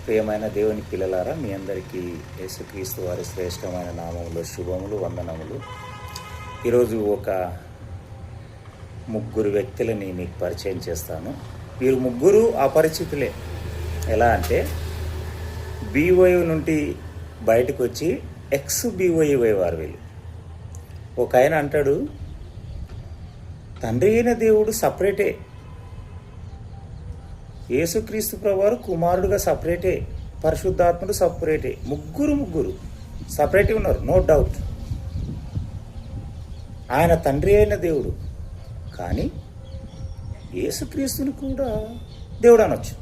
ప్రియమైన దేవుని పిల్లలారా, మీ అందరికీ యేసుక్రీస్తు వారి శ్రేష్టమైన నామములో శుభములు, వందనములు. ఈరోజు ఒక ముగ్గురు వ్యక్తులని మీకు పరిచయం చేస్తాను. వీరు ముగ్గురు అపరిచితులే. ఎలా అంటే బీఓయూ నుండి బయటకు వచ్చి ఎక్స్ బీఓయూ వారు వీళ్ళు. ఒక ఆయన అంటాడు, తండ్రి అయిన దేవుడు సపరేటే, యేసుక్రీస్తు ప్రభువారు కుమారుడుగా సపరేటే, పరిశుద్ధాత్ముడు సపరేటే. ముగ్గురు సపరేట్గా ఉన్నారు, నో డౌట్. ఆయన తండ్రి అయిన దేవుడు, కానీ యేసుక్రీస్తుని కూడా దేవుడు అనొచ్చు.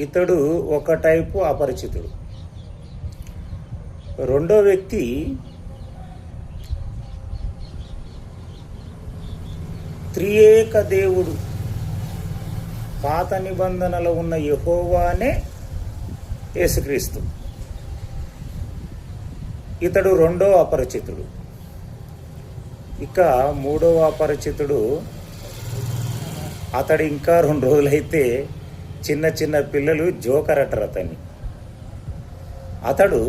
ఇతడు ఒక టైపు అపరిచితుడు. రెండో వ్యక్తి త్రియేక దేవుడు, పాత నిబంధనలో ఉన్న యెహోవానే యేసుక్రీస్తు. ఇతడు రెండో అపరిచితుడు. ఇక మూడవ అపరిచితుడు, అతడు ఇంకా 2 రోజులైతే చిన్న పిల్లలు జోకర్ అంటారు అతన్ని. అతడు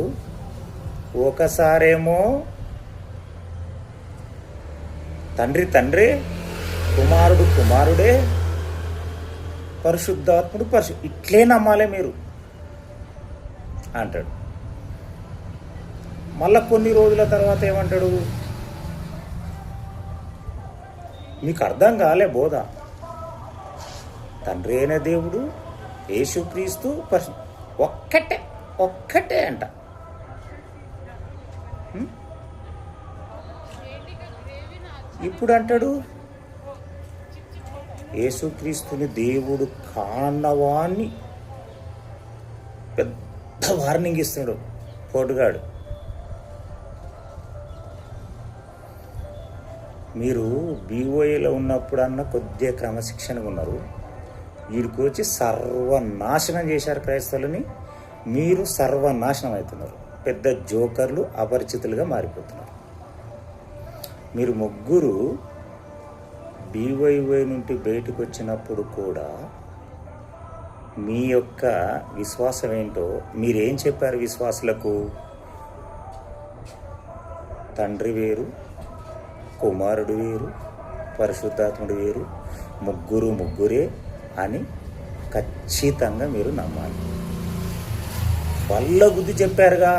ఒకసారేమో తండ్రే, కుమారుడే, పరిశుద్ధాత్ముడు ఇట్లే నమ్మాలే మీరు అంటాడు. మళ్ళా కొన్ని రోజుల తర్వాత ఏమంటాడు, మీకు అర్థం కాలే బోధ, తండ్రి అయిన దేవుడు యేసుక్రీస్తు ఒక్కటే అంట. ఇప్పుడు అంటాడు యేసుక్రీస్తుని దేవుడు కాన్నవాన్ని పెద్ద వార్నింగ్ ఇస్తాడు పోటుగాడు. మీరు బీఓఏలో ఉన్నప్పుడన్నా కొద్దిగా క్రమశిక్షణగా ఉన్నారు, వీడికి వచ్చి సర్వనాశనం చేశారు క్రైస్తవులని. మీరు సర్వనాశనం అవుతున్నారు, పెద్ద జోకర్లు, అపరిచితులుగా మారిపోతున్నారు. మీరు ముగ్గురు బీవైవై నుండి బయటకు వచ్చినప్పుడు కూడా మీ యొక్క విశ్వాసం ఏంటో మీరేం చెప్పారు విశ్వాసులకు? తండ్రి వేరు, కుమారుడు వేరు, పరిశుద్ధాత్ముడు వేరు, ముగ్గురే అని ఖచ్చితంగా మీరు నమ్మాలి. వల్ల బుద్ధి చెప్పారుగా.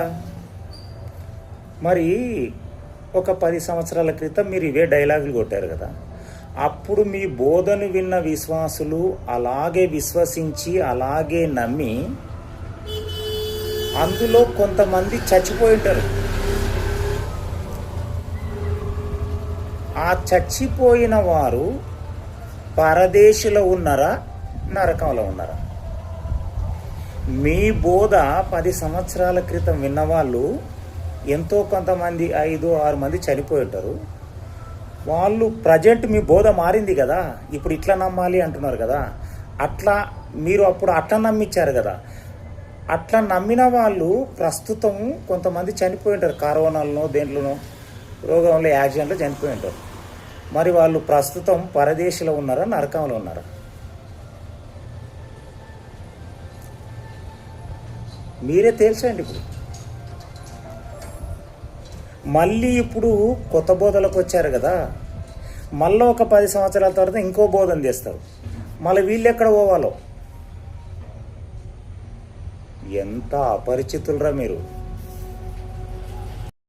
మరి ఒక 10 సంవత్సరాల క్రితం మీరు ఇవే డైలాగులు కొట్టారు కదా. అప్పుడు మీ బోధను విన్న విశ్వాసులు అలాగే విశ్వసించి అలాగే నమ్మి అందులో కొంతమంది చచ్చిపోయి ఉంటారు. ఆ చచ్చిపోయిన వారు పరదేశంలో ఉన్నారా, నరకంలో ఉన్నారా? మీ బోధ 10 సంవత్సరాల క్రితం విన్నవాళ్ళు ఎంతో కొంతమంది 5-6 మంది చనిపోయి ఉంటారు. వాళ్ళు ప్రజెంట్ మీ బోధ మారింది కదా, ఇప్పుడు ఇట్లా నమ్మాలి అంటున్నారు కదా. అట్లా మీరు అప్పుడు అట్లా నమ్మించారు కదా. అట్లా నమ్మిన వాళ్ళు ప్రస్తుతం కొంతమంది చనిపోయి ఉంటారు, కరోనాలో దేంట్లోనో రోగంలో యాక్సిడెంట్లో చనిపోయి ఉంటారు. మరి వాళ్ళు ప్రస్తుతం పరదేశంలో ఉన్నారా, నరకంలో ఉన్నారా? మీరే తేల్చండి. ఇప్పుడు మళ్ళీ ఇప్పుడు కొత్త బోధలకు వచ్చారు కదా, మళ్ళీ ఒక 10 సంవత్సరాల తర్వాత ఇంకో బోధన చేస్తారు. మళ్ళీ వీళ్ళు ఎక్కడ పోవాలో. ఎంత అపరిచితులరా మీరు.